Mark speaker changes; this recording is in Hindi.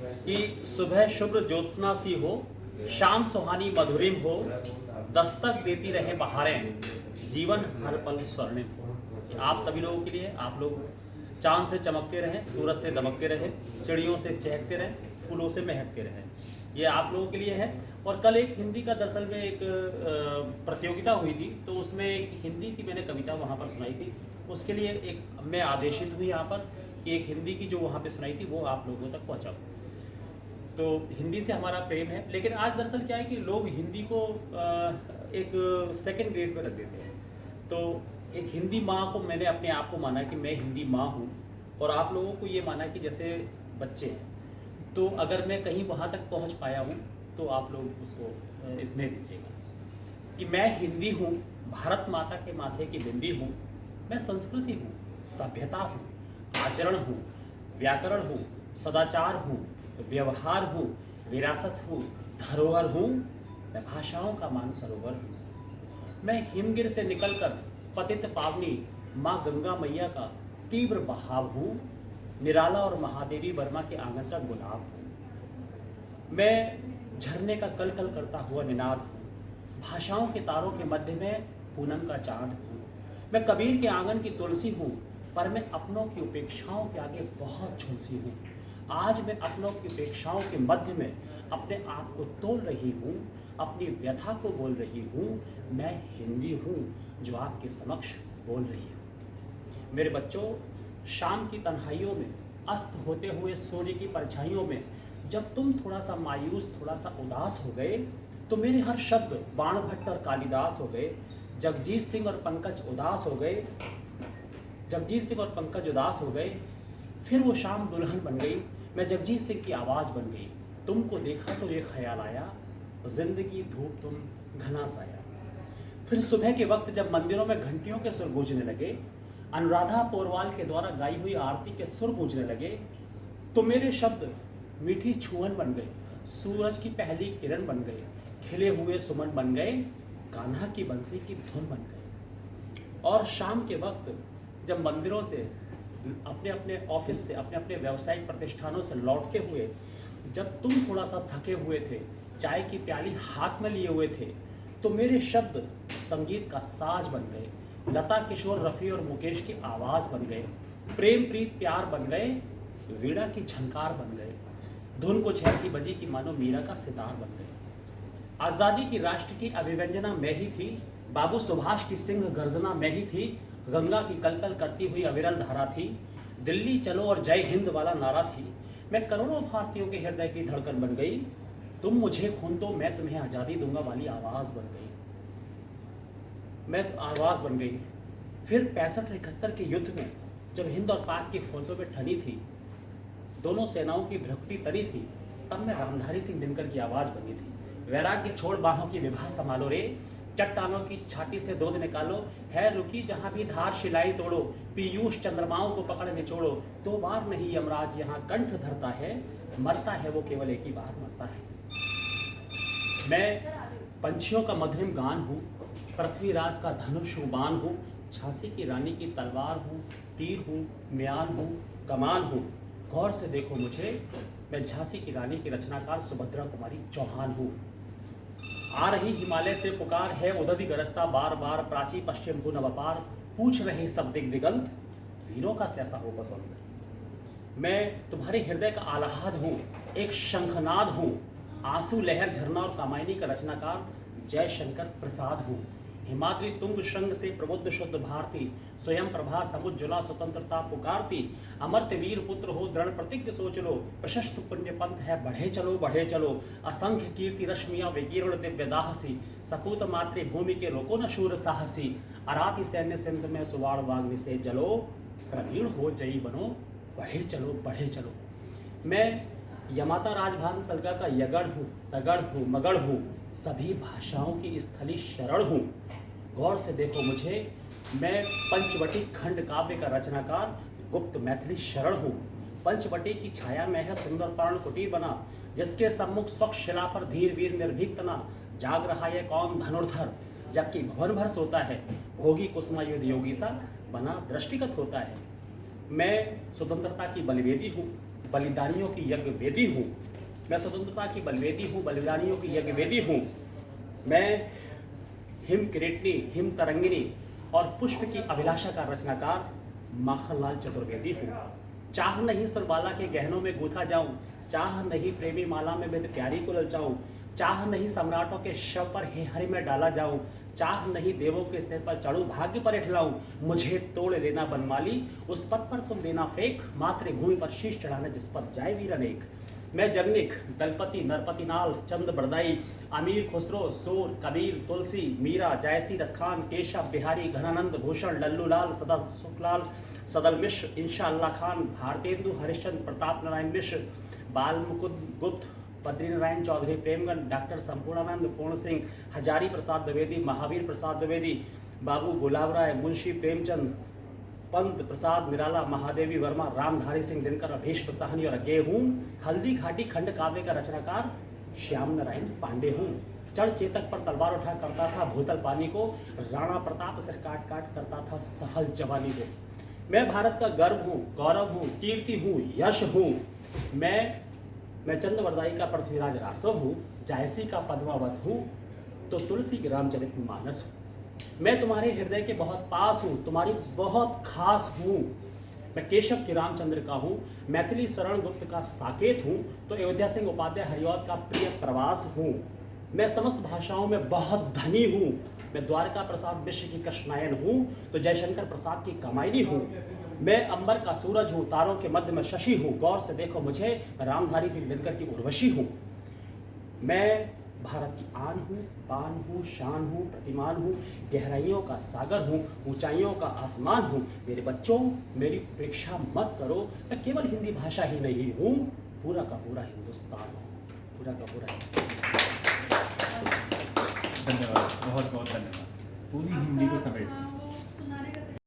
Speaker 1: कि सुबह शुभ्र ज्योत्सना सी हो, शाम सुहानी मधुरिम हो, दस्तक देती रहे बहारें, जीवन हर पल स्वर्णिम हो। ये आप सभी लोगों के लिए, आप लोग चांद से चमकते रहें, सूरज से दमकते रहें, चिड़ियों से चहकते रहें, फूलों से महकते रहें, ये आप लोगों के लिए है। और कल एक हिंदी का दरअसल में एक प्रतियोगिता हुई थी, तो उसमें एक हिंदी की मैंने कविता वहाँ पर सुनाई थी। उसके लिए एक मैं आदेशित हुई यहाँ पर कि एक हिंदी की जो वहाँ पे सुनाई थी वो आप लोगों तक पहुँचाऊँ। तो हिंदी से हमारा प्रेम है, लेकिन आज दरअसल क्या है कि लोग हिंदी को एक सेकंड ग्रेड पे रख देते हैं। तो एक हिंदी माँ को मैंने अपने आप को माना कि मैं हिंदी माँ हूँ, और आप लोगों को ये माना कि जैसे बच्चे हैं। तो अगर मैं कहीं वहाँ तक पहुँच पाया हूँ तो आप लोग उसको स्नेह दीजिएगा कि मैं हिंदी हूँ, भारत माता के माथे की बिंदी हूँ, मैं संस्कृति हूँ, सभ्यता हूँ, आचरण हूँ, व्याकरण हूँ, सदाचार हूँ, व्यवहार हूँ, विरासत हूँ, धरोहर हूँ, मैं भाषाओं का मानसरोवर हूँ। मैं हिमगिर से निकलकर पतित पावनी माँ गंगा मैया का तीव्र बहाव हूँ, निराला और महादेवी वर्मा के आंगन का गुलाब हूँ। मैं झरने का कल कल करता हुआ निनाद हूँ, भाषाओं के तारों के मध्य में पूनम का चांद हूँ। मैं कबीर के आंगन की तुलसी हूँ, पर मैं अपनों की उपेक्षाओं के आगे बहुत झुलसी हूँ। आज मैं अपनों की उपेक्षाओं के मध्य में अपने आप को तोल रही हूँ, अपनी व्यथा को बोल रही हूँ। मैं हिंदी हूँ जो आपके समक्ष बोल रही हूँ। मेरे बच्चों, शाम की तन्हाइयों में, अस्त होते हुए सूर्य की परछाइयों में जब तुम थोड़ा सा मायूस, थोड़ा सा उदास हो गए, तो मेरे हर शब्द बाण भट्ट और कालिदास हो गए। जगजीत सिंह और पंकज उदास हो गए, जगजीत सिंह और पंकज उदास हो गए। फिर वो शाम दुल्हन बन गई, मैं जगजीत सिंह की आवाज़ बन गई। तुमको देखा तो ये ख्याल आया, जिंदगी धूप तुम घना साया। फिर सुबह के वक्त जब मंदिरों में घंटियों के सुर गूंजने लगे, अनुराधा पोरवाल के द्वारा गाई हुई आरती के सुर गूंजने लगे, तो मेरे शब्द मीठी छुअन बन गए, सूरज की पहली किरण बन गए, खिले हुए सुमन बन गए, कान्हा की बंसी की धुन बन गए। और शाम के वक्त जब मंदिरों से, अपने अपने ऑफिस से, अपने अपने व्यावसायिक प्रतिष्ठानों से लौटते हुए जब तुम थोड़ा सा थके हुए थे, चाय की प्याली हाथ में लिए हुए थे, तो मेरे शब्द संगीत का साज बन गए, लता किशोर, रफ़ी और मुकेश की आवाज़ बन गए, प्रेम प्रीत प्यार बन गए, वीणा की झनकार बन गए, धुन कुछ ऐसी बजी कि मानो मीरा का सितार बन गए। आज़ादी की राष्ट्र की अभिव्यंजना मैं ही थी, बाबू सुभाष की सिंह गर्जना मैं ही थी, गंगा की कलकल करती हुई अविरल धारा थी, दिल्ली चलो और जय हिंद वाला नारा थी। मैं करोड़ों भारतीयों के हृदय की धड़कन बन गई, तुम मुझे खून दो मैं तुम्हें आज़ादी दूंगा वाली आवाज़ बन गई, मैं आवाज़ बन गई। फिर 65-71 के युद्ध में जब हिंद और पाक की फौजों में ठनी थी, दोनों सेनाओं की भ्रकुटी तरी थी, तब मैं रामधारी सिंह दिनकर की आवाज़ बनी थी। वैराग्य छोड़ बाहों की विभा संभालो रे, चट्टानों की छाती से दूध निकालो, है रुकी जहाँ भी धार शिलाई तोड़ो, पीयूष चंद्रमाओं को पकड़ निचोड़ो, 2 बार नहीं यमराज यहाँ कंठ धरता है, मरता है वो केवल एक ही बार मरता है। मैं पंछियों का मधुरिम गान हूँ, पृथ्वीराज का धनुष हूँ, बाण हूँ, झांसी की रानी की तलवार हूँ, तीर हूँ, म्यान हूँ, कमान हूँ। गौर से देखो मुझे, मैं झांसी की रानी की रचनाकार सुभद्रा कुमारी चौहान हूँ। आ रही हिमालय से पुकार है, उदधि गरजता बार बार, प्राची पश्चिम भू नवपार, पूछ रहे सब दिग दिगंत, वीरों का कैसा हो पसंद। मैं तुम्हारे हृदय का आह्लाद हूँ, एक शंखनाद हूँ, आंसू लहर झरना और कामायनी का रचनाकार जय शंकर प्रसाद हूँ। हिमाद्री तुंग श्रृंग से प्रबुद्ध शुद्ध भारती, स्वयं प्रभा समुज्ज्वला स्वतंत्रता पुकारती, अमर्त्य वीर पुत्र हो दृढ़ प्रतिज्ञ सोच लो, प्रशस्त पुण्य पंथ है बढ़े चलो बढ़े चलो, असंख्य कीर्ति रश्मियां विकीर्ण दिव्य दाहसी, सपूत मातृभूमि के रोको न शूर साहसी, अराति सैन्य सिंध में सुवाड़ वाग्नि से जलो, प्रवीण हो जयी बनो बढ़े चलो बढ़े चलो। मैं यमाता राजभान सलगा का यगढ़ हूँ, तगड़ हूँ, मगड़ हूँ, सभी भाषाओं की स्थली शरण हूँ। गौर से देखो मुझे, मैं पंचवटी खंड काव्य का रचनाकार गुप्त मैथिली शरण हूँ। पंचवटी की छाया में है सुंदर पर्ण कुटीर बना, जिसके सम्मुख स्वच्छ शिला पर धीर वीर निर्भीक तना, जाग रहा है कौन धनुर्धर, जबकि भवन भर सोता है, भोगी कुसुमा युद्ध योगी सा बना दृष्टिगत होता है। मैं स्वतंत्रता की बलिवेदी हूँ, बलिदानियों की यज्ञ वेदी हूँ। मैं स्वतंत्रता की बलवेदी हूँ, बलिदानियों की यज्ञ वेदी हूँ। मैं हिम किरीटिनी, हिम तरंगिनी और पुष्प की अभिलाषा का रचनाकार माखनलाल चतुर्वेदी हूँ। चाह नहीं सुरबाला के गहनों में गूथा जाऊं, चाह नहीं प्रेमी माला में बिंद प्यारी को ललचाऊं, चाह नहीं सम्राटों के शव पर हे हरि में डाला जाऊं, चाह नहीं देवों के सिर पर चढ़ूं भाग्य पर इठलाऊं, मुझे तोड़ लेना बनमाली उस पद पर तुम देना फेंक, मातृभूमि पर शीश चढ़ाना जिस पर जाए वीर अनेक। मैं जगनिक, दलपति, नरपति नाल, चंद बरदाई, अमीर खुसरो, सोर, कबीर, तुलसी, मीरा, जयसी, रसखान, केशव, बिहारी, घनानंद, भूषण, लल्लू लाल, सदा सुखलाल, सदल मिश्र, इंशा अल्लाह खान, भारतेंदु, हरिश्चंद्र, प्रताप नारायण मिश्र, बाल मुकुंद गुप्त, बद्री नारायण चौधरी, प्रेमगंज, डॉक्टर संपूर्णानंद, पूर्ण सिंह, हजारी प्रसाद द्विवेदी, महावीर प्रसाद द्विवेदी, बाबू गुलाब राय, मुंशी प्रेमचंद, पंत प्रसाद निराला, महादेवी वर्मा, रामधारी सिंह दिनकर, अभीष्म साहनी और अज्ञेय हूँ। हल्दी घाटी खंड काव्य का रचनाकार श्याम नारायण पांडे हूँ। चढ़ चेतक पर तलवार उठा करता था भूतल पानी को, राणा प्रताप सिर काट काट करता था सफल जवानी को। मैं भारत का गर्व हूँ, गौरव हूँ, कीर्ति हूँ, यश हूँ। मैं चंद्रवरदाई का पृथ्वीराज रासव हूँ, जायसी का पद्मावत हूँ, तो तुलसी की रामचरित मानस हूँ। मैं तुम्हारे हृदय के बहुत पास हूँ, तुम्हारी बहुत खास हूँ। मैं केशव की रामचंद्र का हूँ, मैथिली शरण गुप्त का साकेत हूँ, तो अयोध्या सिंह उपाध्याय हरिऔध का प्रिय प्रवास हूँ। मैं समस्त भाषाओं में बहुत धनी हूँ, मैं द्वारका प्रसाद विश्व की कृष्णायन हूँ, तो जयशंकर प्रसाद की कमाइनी हूँ। मैं अंबर का सूरज हूँ, तारों के मध्य में शशि हूँ, गौर से देखो मुझे, रामधारी सिंह दिनकर की उर्वशी हूँ। मैं भारत की आन हूँ, बान हूँ, शान हूँ, प्रतिमान हूँ, गहराइयों का सागर हूँ, ऊंचाइयों का आसमान हूँ। मेरे बच्चों, मेरी उपेक्षा मत करो, मैं केवल हिंदी भाषा ही नहीं हूँ, पूरा का पूरा हिंदुस्तान हूँ, पूरा का पूरा।
Speaker 2: धन्यवाद, बहुत बहुत धन्यवाद। पूरी हिंदी को समेट